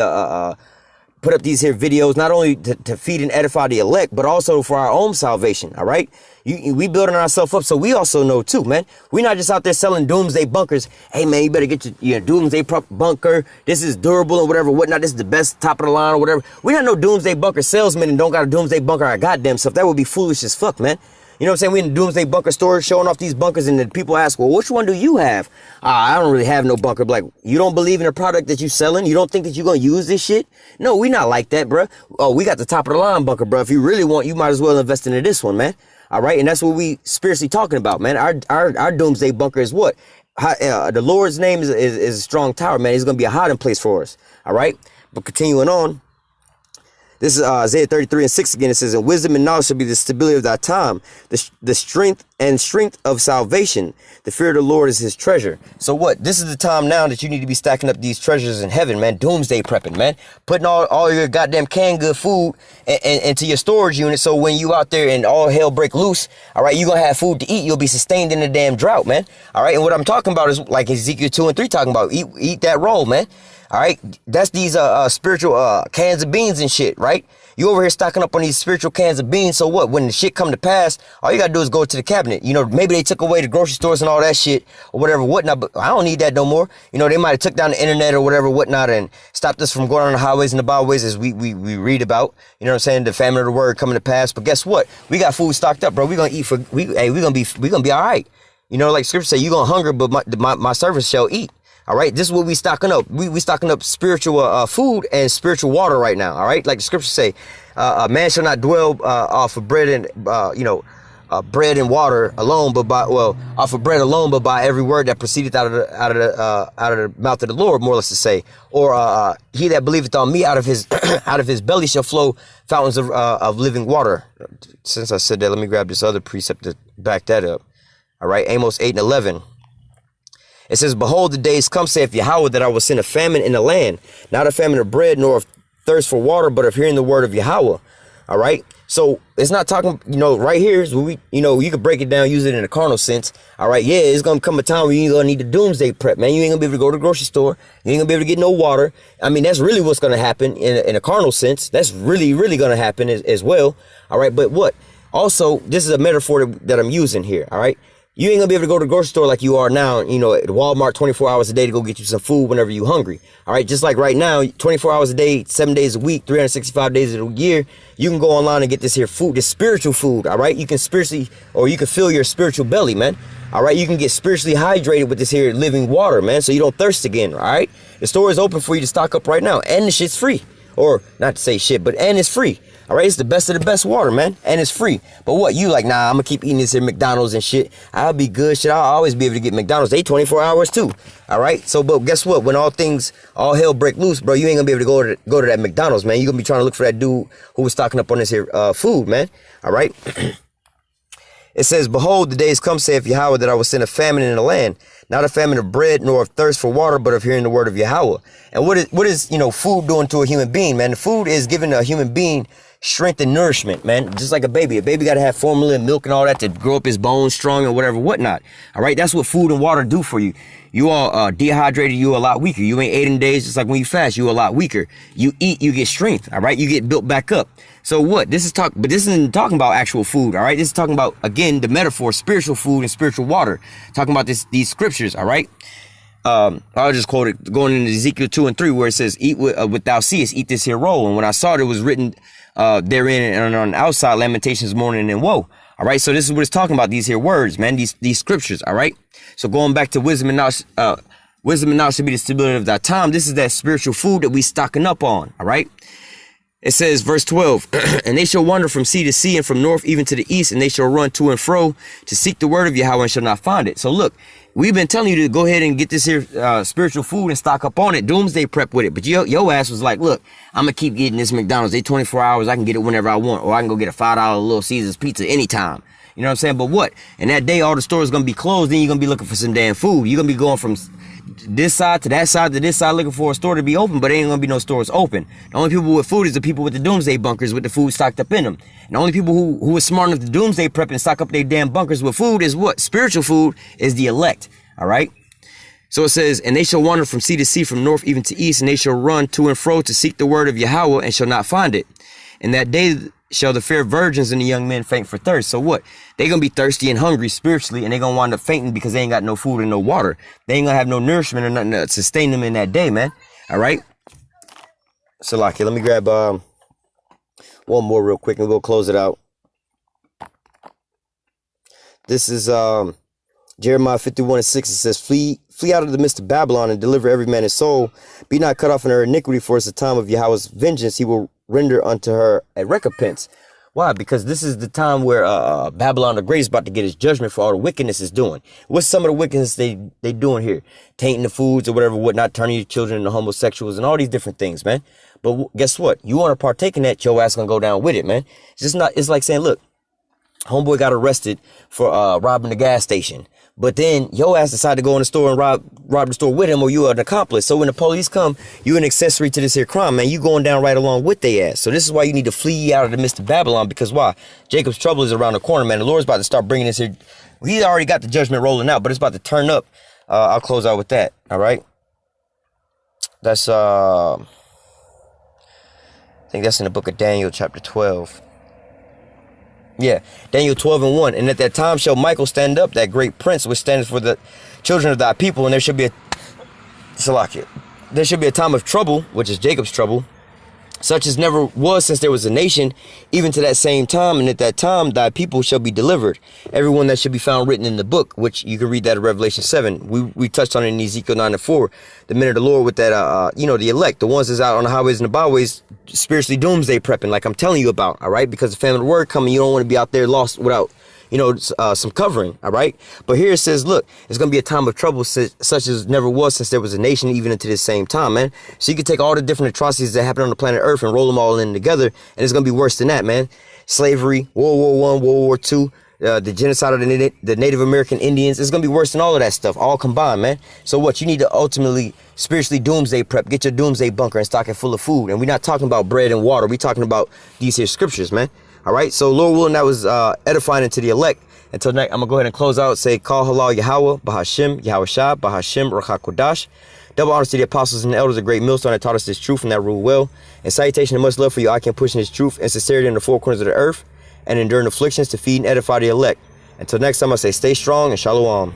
S1: put up these here videos, not only to feed and edify the elect, but also for our own salvation. All right, we building ourselves up, so we also know too, man. We're not just out there selling doomsday bunkers. Hey man, you better get your doomsday bunker. This is durable and whatever, whatnot. This is the best, top of the line or whatever. We're not no doomsday bunker salesmen and don't got a doomsday bunker our goddamn stuff. That would be foolish as fuck, man. You know what I'm saying? We in the doomsday bunker store showing off these bunkers, and then people ask, well, which one do you have? I don't really have no bunker. Like, you don't believe in the product that you selling? You don't think that you're going to use this shit? No, we not like that, bro. Oh, we got the top of the line bunker, bro. If you really want, you might as well invest into this one, man. All right. And that's what we spiritually talking about, man. Our doomsday bunker is what? The Lord's name is a strong tower, man. It's going to be a hiding place for us. All right. But continuing on. This is Isaiah 33:6 again. It says, and wisdom and knowledge shall be the stability of thy time, the strength of salvation. The fear of the Lord is his treasure. So what? This is the time now that you need to be stacking up these treasures in heaven, man. Doomsday prepping, man. Putting all your goddamn canned good food into your storage unit. So when you out there and all hell break loose, all right, you're going to have food to eat. You'll be sustained in the damn drought, man. All right. And what I'm talking about is like Ezekiel 2 and 3 talking about. Eat that roll, man. All right, that's these spiritual cans of beans and shit, right? You over here stocking up on these spiritual cans of beans. So what? When the shit come to pass, all you gotta do is go to the cabinet. You know, maybe they took away the grocery stores and all that shit or whatever, whatnot. But I don't need that no more. You know, they might have took down the internet or whatever, whatnot, and stopped us from going on the highways and the byways as we read about. You know what I'm saying? The famine of the word coming to pass. But guess what? We got food stocked up, bro. We gonna eat we gonna be all right. You know, like scripture say, you gonna hunger, but my servants shall eat. All right, this is what we stocking up. We stocking up spiritual food and spiritual water right now. All right, like the scriptures say, man shall not dwell off of bread and bread and water alone, but by off of bread alone, but by every word that proceedeth out of the mouth of the Lord, more or less to say. Or he that believeth on me, out of his out of his belly shall flow fountains of living water. Since I said that, let me grab this other precept to back that up. All right, Amos 8:11. It says, behold, the days come, saith Yahawah, that I will send a famine in the land, not a famine of bread, nor of thirst for water, but of hearing the word of Yahawah. All right. So it's not talking, right here is we, you could break it down, use it in a carnal sense. All right. Yeah, it's going to come a time where you ain't going to need the doomsday prep, man. You ain't going to be able to go to the grocery store. You ain't going to be able to get no water. I mean, that's really what's going to happen in a carnal sense. That's really, really going to happen as well. All right. But what? Also, this is a metaphor that I'm using here. All right. You ain't gonna be able to go to the grocery store like you are now, at Walmart 24 hours a day to go get you some food whenever you're hungry. All right. Just like right now, 24 hours a day, 7 days a week, 365 days of the year, you can go online and get this here food, this spiritual food. All right. You can you can fill your spiritual belly, man. All right. You can get spiritually hydrated with this here living water, man. So you don't thirst again. All right. The store is open for you to stock up right now, and the shit's free. Or not to say shit, and it's free. All right, it's the best of the best water, man, and it's free. But what, you like, nah, I'm gonna keep eating this here McDonald's and shit. I'll be good, shit. I'll always be able to get McDonald's. They 24 hours too. All right, so but guess what? When all hell break loose, bro, you ain't gonna be able to go to that McDonald's, man. You're gonna be trying to look for that dude who was stocking up on this here food, man. All right. It says, behold, the days come, saith Yahawah, that I will send a famine in the land, not a famine of bread, nor of thirst for water, but of hearing the word of Yahawah. And what is food doing to a human being, man? The food is giving a human being strength and nourishment, man. Just like a baby. A baby got to have formula and milk and all that to grow up his bones strong and whatever, whatnot. All right, that's what food and water do for you. You all dehydrated, you a lot weaker. You ain't 8 days, just like when you fast, you a lot weaker. You eat, you get strength. All right, you get built back up. So what? This isn't talking about actual food. All right, this is talking about, again, the metaphor, spiritual food and spiritual water. Talking about these scriptures. All right. I'll just quote it going into Ezekiel 2:3, where it says, eat what thou seest, eat this here roll. And when I saw it, it was written therein and on the outside, lamentations, mourning, and woe. All right. So this is what it's talking about. These here words, man, these scriptures. All right. So going back to wisdom and knowledge should be the stability of thy time. This is that spiritual food that we stocking up on. All right. It says, verse 12, and they shall wander from sea to sea and from north even to the east, and they shall run to and fro to seek the word of Yahawah and shall not find it. So look, we've been telling you to go ahead and get this here spiritual food and stock up on it. Doomsday prep with it. But your ass was like, look, I'm going to keep getting this McDonald's. They 24 hours. I can get it whenever I want. Or I can go get a $5 Little Caesars pizza anytime. You know what I'm saying? But what? And that day, all the stores going to be closed. Then you're going to be looking for some damn food. You're going to be going from this side to that side to this side looking for a store to be open, but there ain't gonna be no stores open. The only people with food is the people with the doomsday bunkers with the food stocked up in them. And the only people who is smart enough to doomsday prep and stock up their damn bunkers with food is what? Spiritual food is the elect. All right. So it says, and they shall wander from sea to sea, from north even to east, and they shall run to and fro to seek the word of Yahawah and shall not find it. And that day shall the fair virgins and the young men faint for thirst. So what? They gonna be thirsty and hungry spiritually, and they gonna wind up fainting because they ain't got no food and no water. They ain't gonna have no nourishment or nothing to sustain them in that day, man. All right. So like, let me grab one more real quick and we'll close it out. This is Jeremiah 51:6. It says, flee out of the midst of Babylon and deliver every man his soul. Be not cut off in her iniquity, for it's the time of Yahweh's vengeance. He will render unto her a recompense. Why? Because this is the time where Babylon the Great is about to get his judgment for all the wickedness it's doing. What's some of the wickedness they doing here? Tainting the foods or whatever, whatnot, turning your children into homosexuals and all these different things, man. But guess what? You want to partake in that, your ass gonna go down with it, man. It's like saying, look, homeboy got arrested for robbing the gas station. But then your ass decided to go in the store and rob the store with him, or you are an accomplice. So when the police come, you an accessory to this here crime, man. You going down right along with their ass. So this is why you need to flee out of the midst of Babylon, because why? Jacob's trouble is around the corner, man. The Lord's about to start bringing this here. He's already got the judgment rolling out, but it's about to turn up. I'll close out with that. All right. That's I think that's in the book of Daniel, chapter 12. Yeah, Daniel 12:1. And at that time shall Michael stand up, that great prince, which stands for the children of thy people, and there should be a time of trouble, which is Jacob's trouble, such as never was since there was a nation, even to that same time. And at that time thy people shall be delivered, everyone that should be found written in the book, which you can read that in Revelation 7. We touched on it in Ezekiel 9:4. The men of the Lord with that, the elect, the ones that's out on the highways and the byways, spiritually doomsday prepping, like I'm telling you about. All right, because the famine of the word coming, you don't want to be out there lost without, some covering, all right? But here it says, look, it's going to be a time of trouble such as never was since there was a nation even into this same time, man. So you can take all the different atrocities that happen on the planet Earth and roll them all in together, and it's going to be worse than that, man. Slavery, World War I, World War II, the genocide of the Native American Indians. It's going to be worse than all of that stuff, all combined, man. So what? You need to ultimately spiritually doomsday prep. Get your doomsday bunker and stock it full of food. And we're not talking about bread and water. We're talking about these here scriptures, man. All right? So Lord willing, that was edifying into the elect. Until next, I'm going to go ahead and close out. Say, Call Halal Yahawah, Bahashim, YAHAWASHI, Bahashim, Ruach Double honors to the apostles and the elders, a great millstone that taught us this truth and that rule well. And salutation and much love for you. I can push in this truth and sincerity in the four corners of the earth and enduring afflictions to feed and edify the elect. Until next time, I say stay strong and shalom.